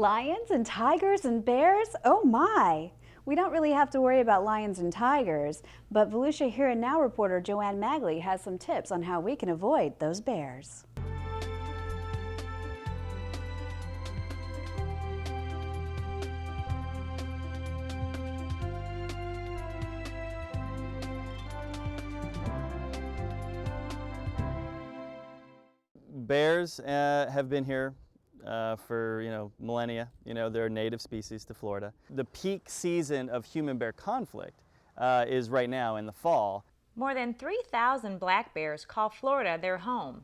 Lions and tigers and bears? Oh my! We don't really have to worry about lions and tigers, but Volusia Here and Now reporter Joanne Magley has some tips on how we can avoid those bears. Bears have been here for millennia. They're a native species to Florida. The peak season of human-bear conflict is right now in the fall. More than 3,000 black bears call Florida their home.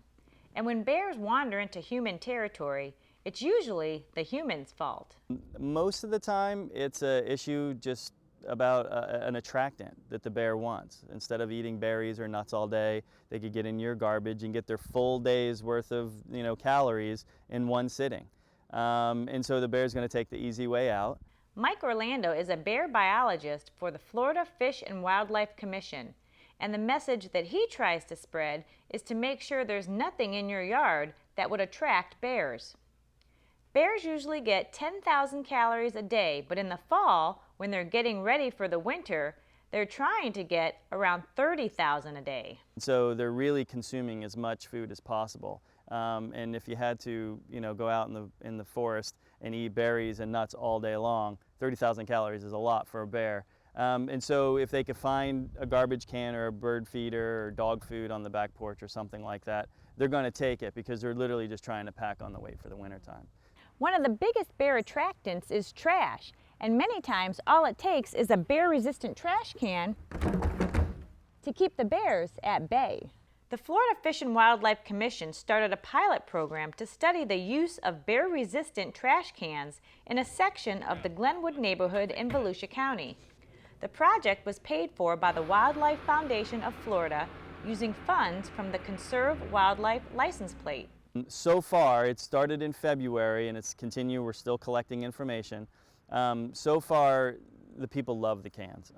And when bears wander into human territory, it's usually the human's fault. Most of the time, it's an issue just about an attractant that the bear wants. Instead of eating berries or nuts all day, they could get in your garbage and get their full day's worth of calories in one sitting. And so the bear's going to take the easy way out. Mike Orlando is a bear biologist for the Florida Fish and Wildlife Commission, and the message that he tries to spread is to make sure there's nothing in your yard that would attract bears. Bears usually get 10,000 calories a day, but in the fall, when they're getting ready for the winter, they're trying to get around 30,000 a day. So they're really consuming as much food as possible. And if you had to, go out in the forest and eat berries and nuts all day long, 30,000 calories is a lot for a bear. And so if they could find a garbage can or a bird feeder or dog food on the back porch or something like that, they're going to take it because they're literally just trying to pack on the weight for the wintertime. One of the biggest bear attractants is trash, and many times all it takes is a bear-resistant trash can to keep the bears at bay. The Florida Fish and Wildlife Commission started a pilot program to study the use of bear-resistant trash cans in a section of the Glenwood neighborhood in Volusia County. The project was paid for by the Wildlife Foundation of Florida using funds from the Conserve Wildlife license plate. So far, it started in February and it's continued. We're still collecting information. So far, the people love the cans.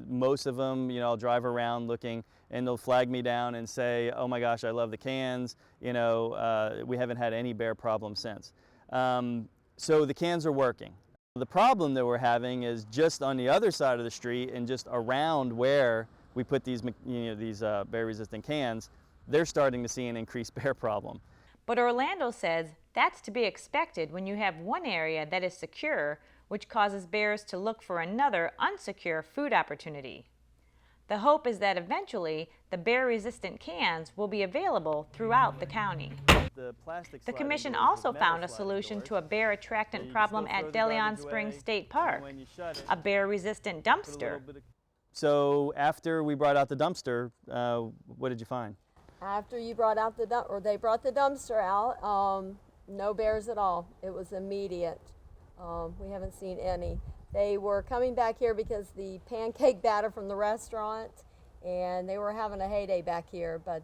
Most of them, I'll drive around looking and they'll flag me down and say, oh my gosh, I love the cans. We haven't had any bear problems since. So the cans are working. The problem that we're having is just on the other side of the street and just around where we put these bear-resistant cans, they're starting to see an increased bear problem. But Orlando says that's to be expected when you have one area that is secure, which causes bears to look for another unsecure food opportunity. The hope is that eventually the bear-resistant cans will be available throughout the county. The Commission also found a solution to a bear attractant problem at De Leon Springs State Park, a bear-resistant dumpster. So after we brought out the dumpster, what did you find? After you brought out they brought the dumpster out, no bears at all. It was immediate. We haven't seen any. They were coming back here because the pancake batter from the restaurant, and they were having a heyday back here, but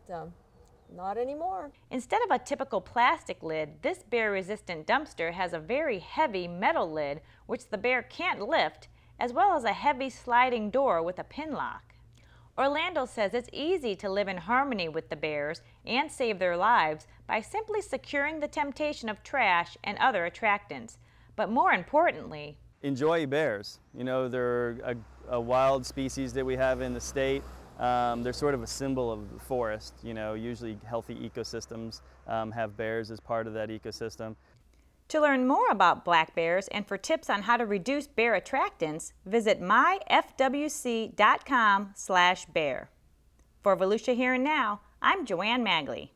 not anymore. Instead of a typical plastic lid, this bear-resistant dumpster has a very heavy metal lid which the bear can't lift, as well as a heavy sliding door with a pin lock. Orlando says it's easy to live in harmony with the bears and save their lives by simply securing the temptation of trash and other attractants. But more importantly, enjoy bears. They're a wild species that we have in the state. They're sort of a symbol of the forest. Usually healthy ecosystems have bears as part of that ecosystem. To learn more about black bears and for tips on how to reduce bear attractants, visit myfwc.com/bear. For Volusia Here and Now, I'm Joanne Magley.